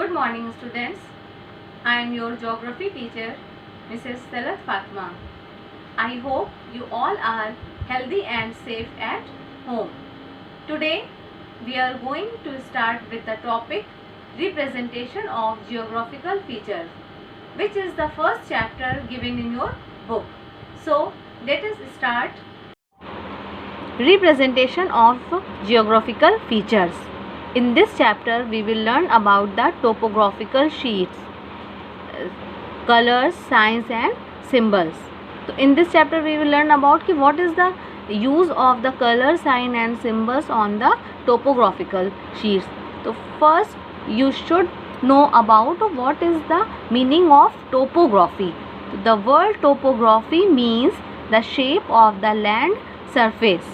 Good morning, students. I am your geography teacher, Mrs. Salat Fatma. I hope you all are healthy and safe at home. Today, we are going to start with the topic representation of geographical features, which is the first chapter given in your book. So, let us start. Representation of geographical features. In this chapter, we will learn about the topographical sheets, colors, signs and symbols. So, in this chapter, we will learn about what is the use of the color, sign and symbols on the topographical sheets. So, first you should know about what is the meaning of topography. The word topography means the shape of the land surface.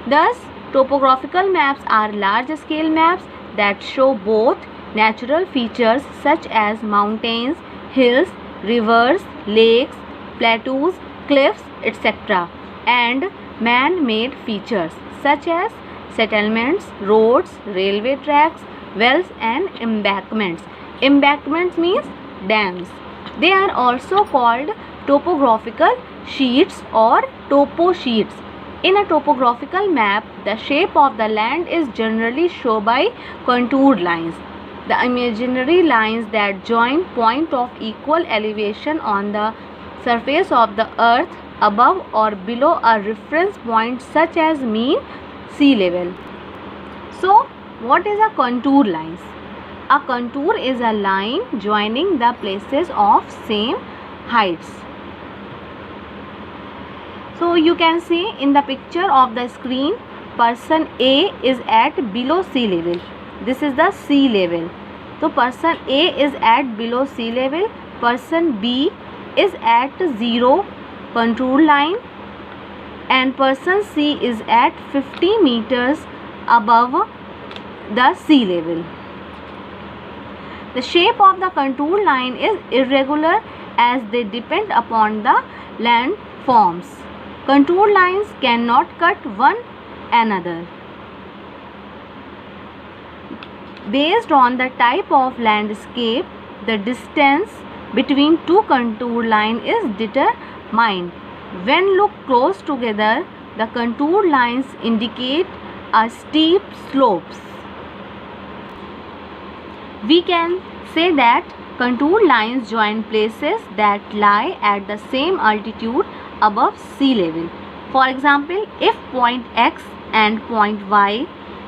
Thus, topographical maps are large-scale maps that show both natural features such as mountains, hills, rivers, lakes, plateaus, cliffs, etc. and man-made features such as settlements, roads, railway tracks, wells and embankments. Embankments means dams. They are also called topographical sheets or topo sheets. In a topographical map, the shape of the land is generally shown by contoured lines. The imaginary lines that join points of equal elevation on the surface of the earth above or below a reference point such as mean sea level. So, what is a contour lines? A contour is a line joining the places of same heights. So you can see in the picture of the screen, person A is at below sea level. This is the sea level. So person A is at below sea level. Person B is at 0 contour line and person C is at 50 meters above the sea level. The shape of the contour line is irregular as they depend upon the land forms. Contour lines cannot cut one another. Based on the type of landscape, the distance between two contour lines is determined. When looked close together, the contour lines indicate a steep slopes. We can say that contour lines join places that lie at the same altitude above sea level. For example, if point X and point Y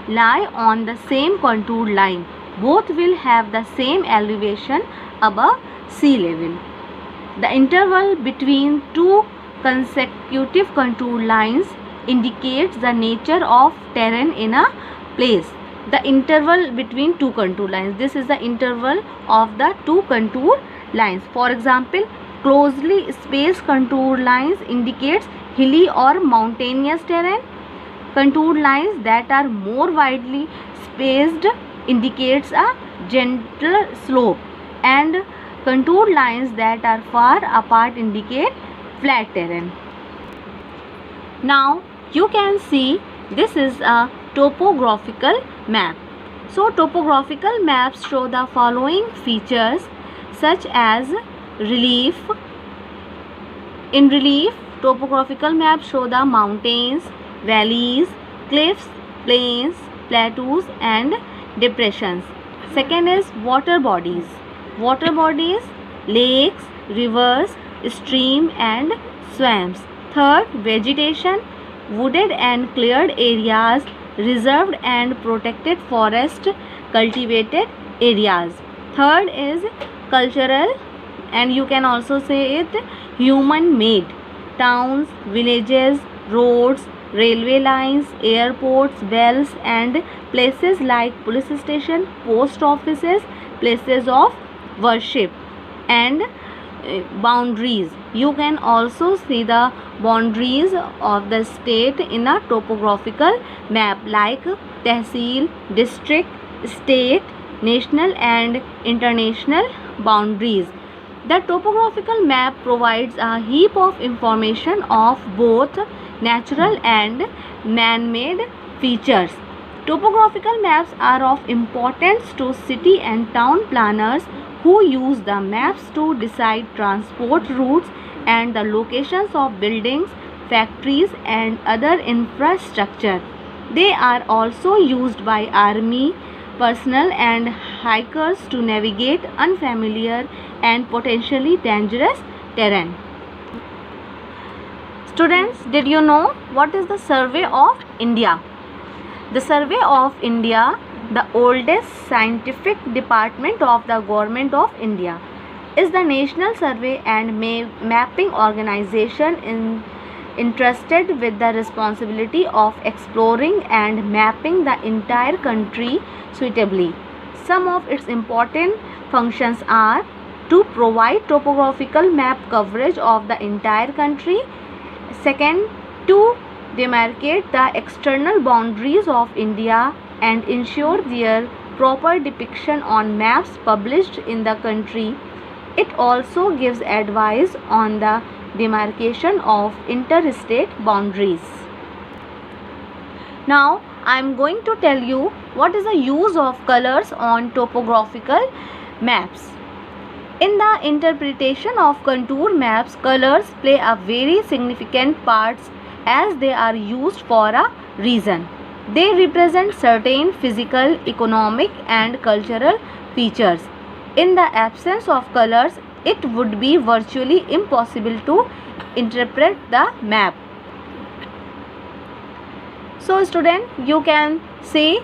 lie on the same contour line, both will have the same elevation above sea level. The interval between two consecutive contour lines indicates the nature of terrain in a place. The interval between two contour lines, this is the interval of the two contour lines. For example, closely spaced contour lines indicates hilly or mountainous terrain. Contour lines that are more widely spaced indicates a gentle slope, and contour lines that are far apart indicate flat terrain. Now you can see this is a topographical map. So topographical maps show the following features such as relief. In relief, topographical maps show the mountains, valleys, cliffs, plains, plateaus and depressions. Second is water bodies. Water bodies, lakes, rivers, streams and swamps. Third, vegetation, wooded and cleared areas, reserved and protected forest, cultivated areas. Third is cultural, and you can also say it human made. Towns, villages, roads, railway lines, airports, wells and places like police station, post offices, places of worship and boundaries. You can also see the boundaries of the state in a topographical map like tehsil, district, state, national and international boundaries. The topographical map provides a heap of information of both natural and man-made features. Topographical maps are of importance to city and town planners who use the maps to decide transport routes and the locations of buildings, factories and other infrastructure. They are also used by army personnel and hikers to navigate unfamiliar and potentially dangerous terrain. Students, did you know what is the Survey of India? The Survey of India, the oldest scientific department of the Government of India, is the national survey and mapping organization entrusted with the responsibility of exploring and mapping the entire country suitably. Some of its important functions are to provide topographical map coverage of the entire country. Second, to demarcate the external boundaries of India and ensure their proper depiction on maps published in the country. It also gives advice on the demarcation of interstate boundaries. Now, I am going to tell you what is the use of colors on topographical maps. In the interpretation of contour maps, colors play a very significant part as they are used for a reason. They represent certain physical, economic and cultural features. In the absence of colors, it would be virtually impossible to interpret the map. So student, you can see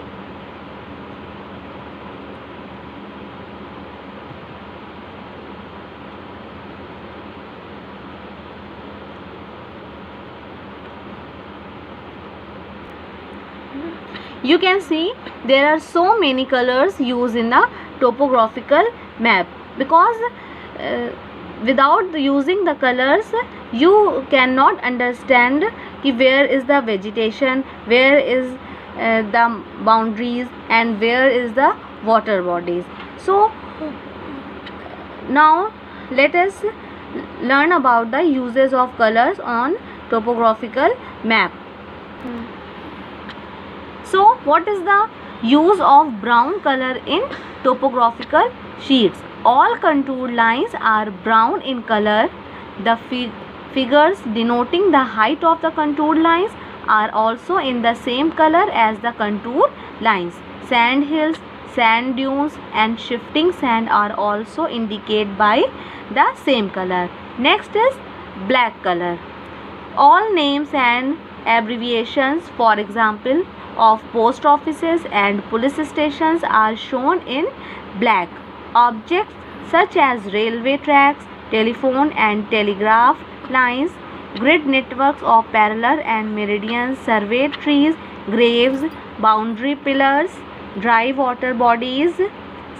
there are so many colors used in the topographical map because without using the colors you cannot understand where is the vegetation, where is the boundaries and where is the water bodies. So now let us learn about the uses of colors on topographical map. So what is the use of brown color in topographical sheets? All contour lines are brown in color. The figures denoting the height of the contour lines are also in the same color as the contour lines. Sand hills, sand dunes and shifting sand are also indicated by the same color. Next is black color. All names and abbreviations, for example, of post offices and police stations are shown in black. Objects such as railway tracks, telephone and telegraph lines, grid networks of parallel and meridians, surveyed trees, graves, boundary pillars, dry water bodies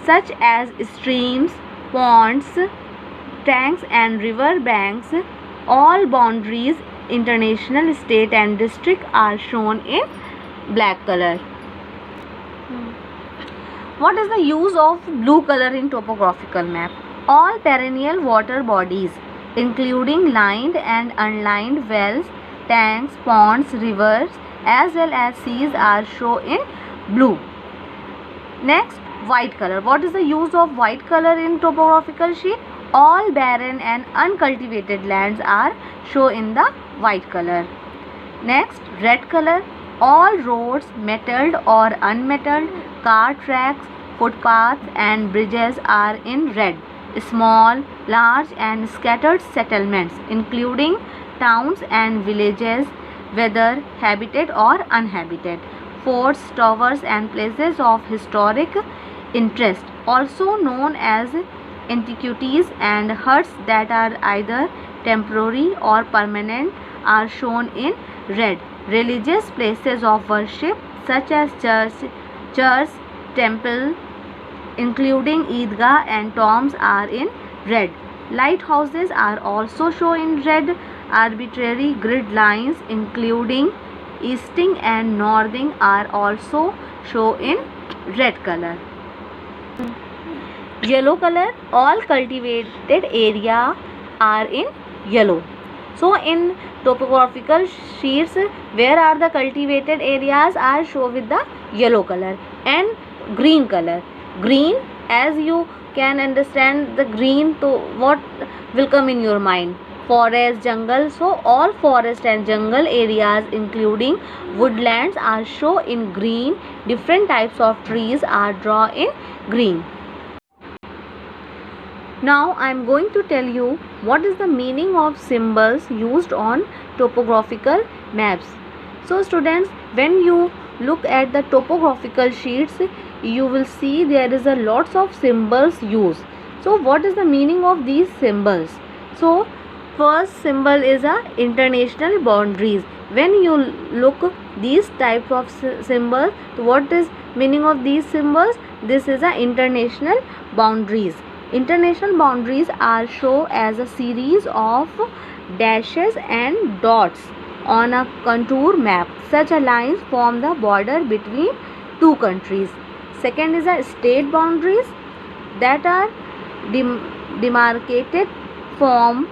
such as streams, ponds, tanks and river banks, all boundaries, international, state and district are shown in black color. What is the use of blue color in topographical map? All perennial water bodies including lined and unlined wells, tanks, ponds, rivers as well as seas are shown in blue. Next, white color. What is the use of white color in topographical sheet? All barren and uncultivated lands are shown in the white color. Next, red color. All roads, metalled or unmetalled, car tracks, footpaths and bridges are in red. Small, large and scattered settlements including towns and villages, whether habited or uninhabited, forts, towers and places of historic interest, also known as antiquities, and huts that are either temporary or permanent are shown in red. Religious places of worship such as church, temple, including Eidgah and tombs are in red. Lighthouses are also shown in red. Arbitrary grid lines including easting and northing are also shown in red color. Yellow color. All cultivated area are in yellow. So in topographical sheets, where are the cultivated areas are shown with the yellow color, and green color. Green, as you can understand the green, so what will come in your mind? Forest, jungle. So all forest and jungle areas including woodlands are shown in green. Different types of trees are drawn in green. Now I am going to tell you what is the meaning of symbols used on topographical maps. So students, when you look at the topographical sheets, you will see there is a lots of symbols used. So what is the meaning of these symbols? So first symbol is a international boundaries. When you look these types of symbols, what is meaning of these symbols? This is a international boundaries. International boundaries are shown as a series of dashes and dots on a contour map. Such a lines form the border between two countries. Second is a state boundaries that are demarcated form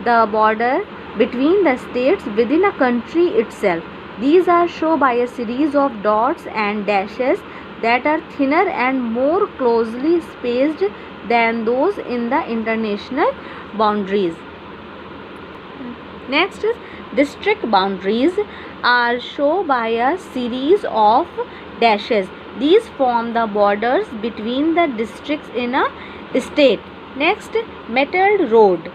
the border between the states within a country itself. These are shown by a series of dots and dashes that are thinner and more closely spaced than those in the international boundaries. Next is district boundaries are shown by a series of dashes. These form the borders between the districts in a state. Next, metalled road,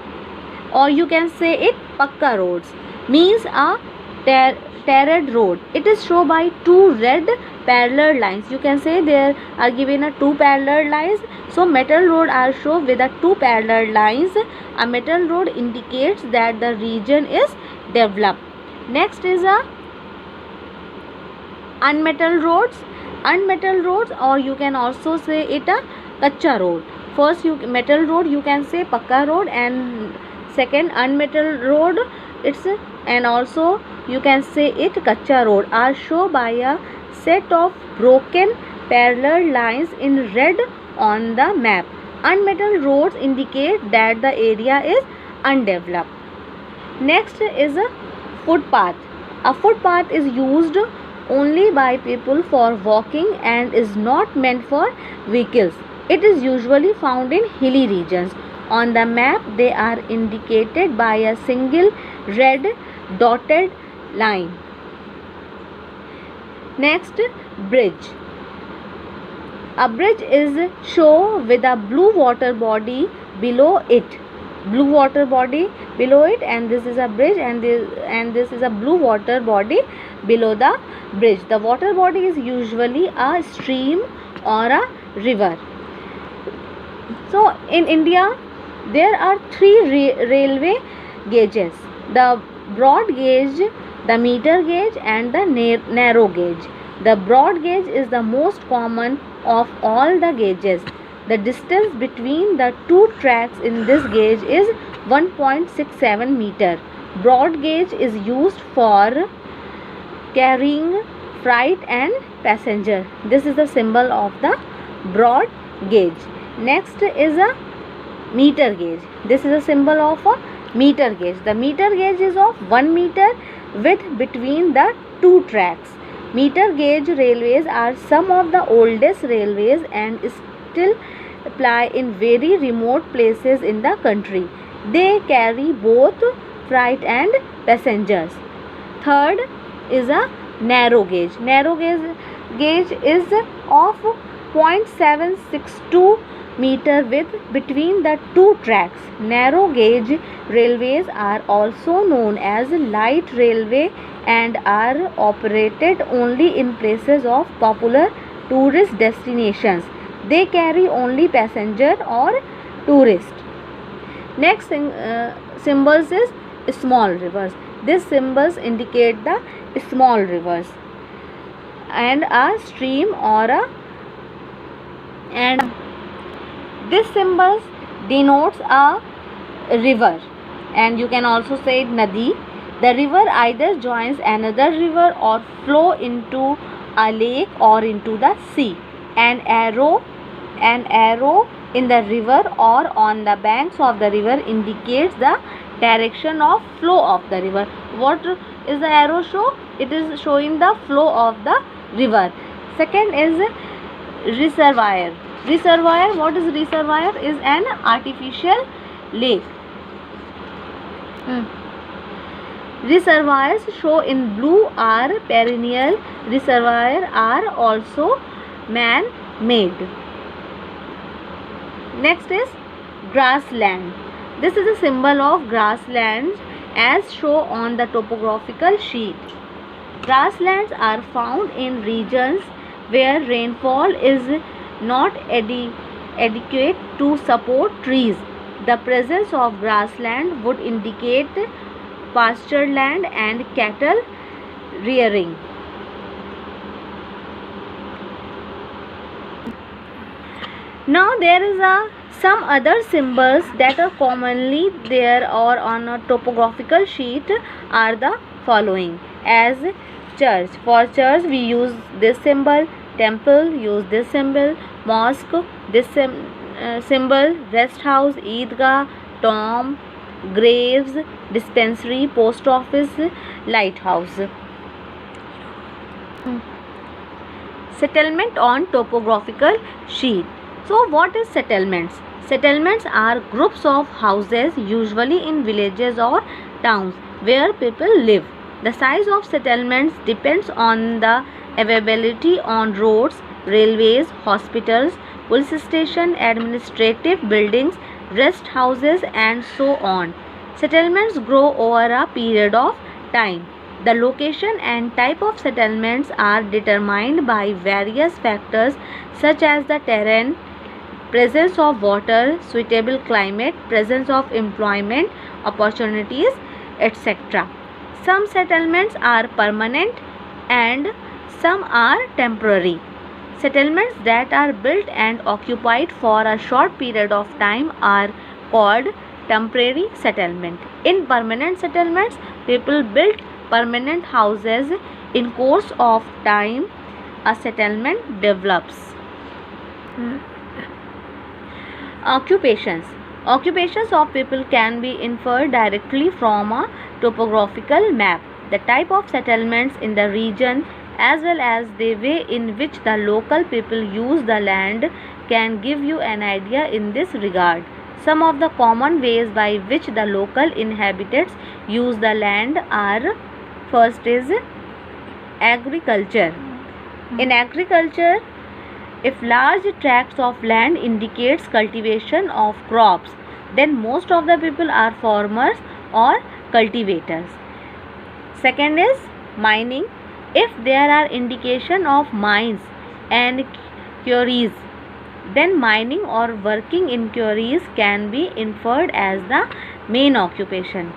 or you can say it pakka roads, means a tarred road. It is shown by two red parallel lines. You can say there are given a two parallel lines. So metal road are shown with a two parallel lines. A metal road indicates that the region is developed. Next is a unmetalled roads. Unmetalled roads, or you can also say it a kacha road. First metal road you can say pakka road, and second unmetalled road it's and also you can say it kacha road are shown by a set of broken parallel lines in red on the map. Unmetalled roads indicate that the area is undeveloped. Next is a footpath. A footpath is used only by people for walking and is not meant for vehicles. It is usually found in hilly regions. On the map, they are indicated by a single red dotted line. Next, bridge. A bridge is shown with a blue water body below it. Blue water body below it, and this is a bridge, and this is a blue water body below the bridge. The water body is usually a stream or a river. So in India, there are three railway gauges: the broad gauge, the meter gauge, and the narrow gauge. The broad gauge is the most common of all the gauges. The distance between the two tracks in this gauge is 1.67 meter. Broad gauge is used for carrying freight and passenger. This is the symbol of the broad gauge. Next is a meter gauge. This is a symbol of a meter gauge. The meter gauge is of 1 meter width between the two tracks. Meter gauge railways are some of the oldest railways and still ply in very remote places in the country. They carry both freight and passengers. Third is a narrow gauge. Narrow gauge is of 0.762 meter width between the two tracks. Narrow gauge railways are also known as light railway and are operated only in places of popular tourist destinations. They carry only passenger or tourist. Next symbols is small rivers. These symbols indicate the small rivers and a stream or a this symbols denotes a river, and you can also say nadi. The river either joins another river or flow into a lake or into the sea. An arrow in the river or on the banks of the river indicates the direction of flow of the river. What is the arrow show? It is showing the flow of the river. Second is reservoir. Reservoir, what is reservoir? Is an artificial lake. Reservoirs shown in blue are perennial. Reservoirs are also man-made. Next is grassland. This is a symbol of grasslands as shown on the topographical sheet. Grasslands are found in regions where rainfall is not adequate to support trees. The presence of grassland would indicate pasture land and cattle rearing. Now there is some other symbols that are commonly there or on a topographical sheet are the following. As church, for church we use this symbol. Temple, use this symbol. Mosque, this symbol. Rest house, Eidgah, tomb, graves, dispensary, post office, lighthouse. Settlement on topographical sheet. So what is settlements? Settlements are groups of houses, usually in villages or towns, where people live. The size of settlements depends on the availability on roads, railways, hospitals, police station, administrative buildings, rest houses and so on. Settlements grow over a period of time. The location and type of settlements are determined by various factors such as the terrain, presence of water, suitable climate, presence of employment opportunities, etc. Some settlements are permanent and some are temporary. Settlements that are built and occupied for a short period of time are called temporary settlement. In permanent settlements, people build permanent houses. In course of time, a settlement develops. Occupations. Occupations of people can be inferred directly from a topographical map. The type of settlements in the region as well as the way in which the local people use the land can give you an idea in this regard. Some of the common ways by which the local inhabitants use the land are: first is agriculture. In agriculture, if large tracts of land indicates cultivation of crops, then most of the people are farmers or cultivators. Second is mining. If there are indication of mines and quarries, then mining or working in quarries can be inferred as the main occupation.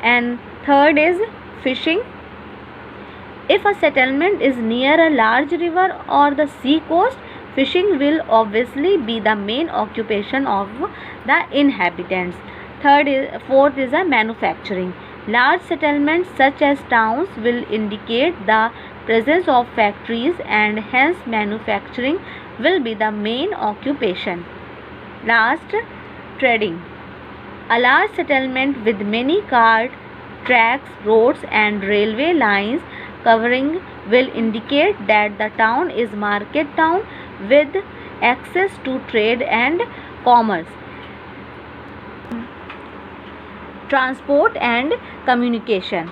And third is fishing. If a settlement is near a large river or the sea coast, fishing will obviously be the main occupation of the inhabitants. Fourth is a manufacturing. Large settlements such as towns will indicate the presence of factories and hence manufacturing will be the main occupation. Last, trading. A large settlement with many cart tracks, roads and railway lines covering will indicate that the town is market town with access to trade and commerce. Transport and communication.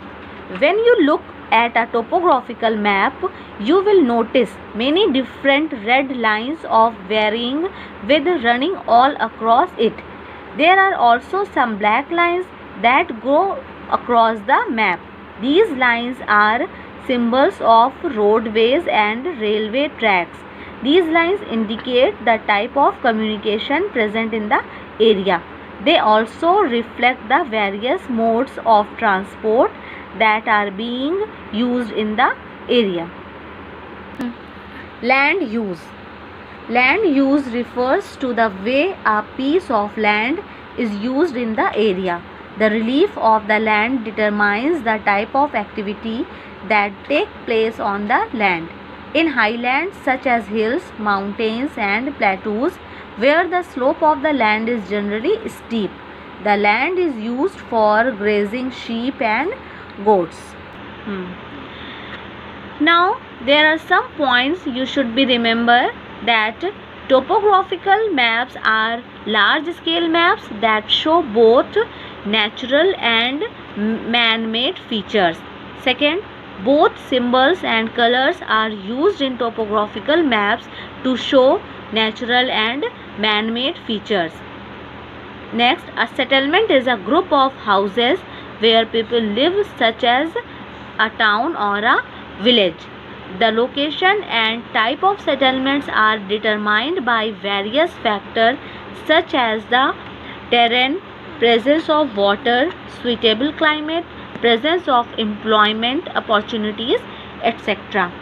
When you look at a topographical map, you will notice many different red lines of varying width running all across it. There are also some black lines that go across the map. These lines are symbols of roadways and railway tracks. These lines indicate the type of communication present in the area. They also reflect the various modes of transport that are being used in the area. Land use. Land use refers to the way a piece of land is used in the area. The relief of the land determines the type of activity that takes place on the land. In highlands such as hills, mountains and plateaus, where the slope of the land is generally steep, the land is used for grazing sheep and goats. Now there are some points you should be remember that topographical maps are large scale maps that show both natural and man-made features. Second, both symbols and colors are used in topographical maps to show natural and man-made features. Next, a settlement is a group of houses where people live, such as a town or a village. The location and type of settlements are determined by various factors such as the terrain, presence of water, suitable climate, presence of employment opportunities, etc.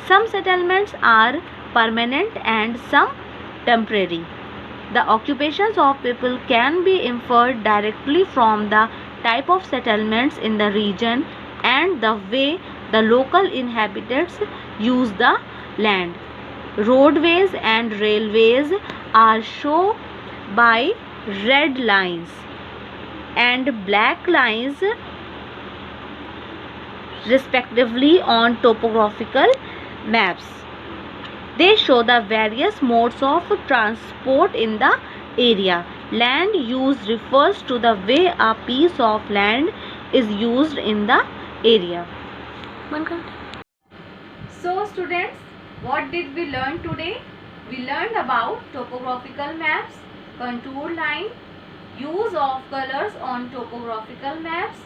Some settlements are permanent and some temporary. The occupations of people can be inferred directly from the type of settlements in the region and the way the local inhabitants use the land. Roadways and railways are shown by red lines and black lines respectively on topographical maps. They show the various modes of transport in the area. Land use refers to the way a piece of land is used in the area. So students, what did we learn today? We learned about topographical maps, contour line, use of colors on topographical maps,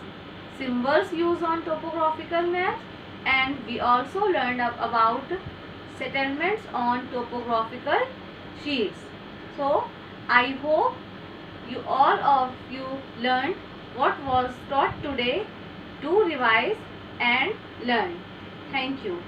symbols used on topographical maps, and we also learned about settlements on topographical sheets. So I hope all of you learned what was taught today to revise and learn. Thank you.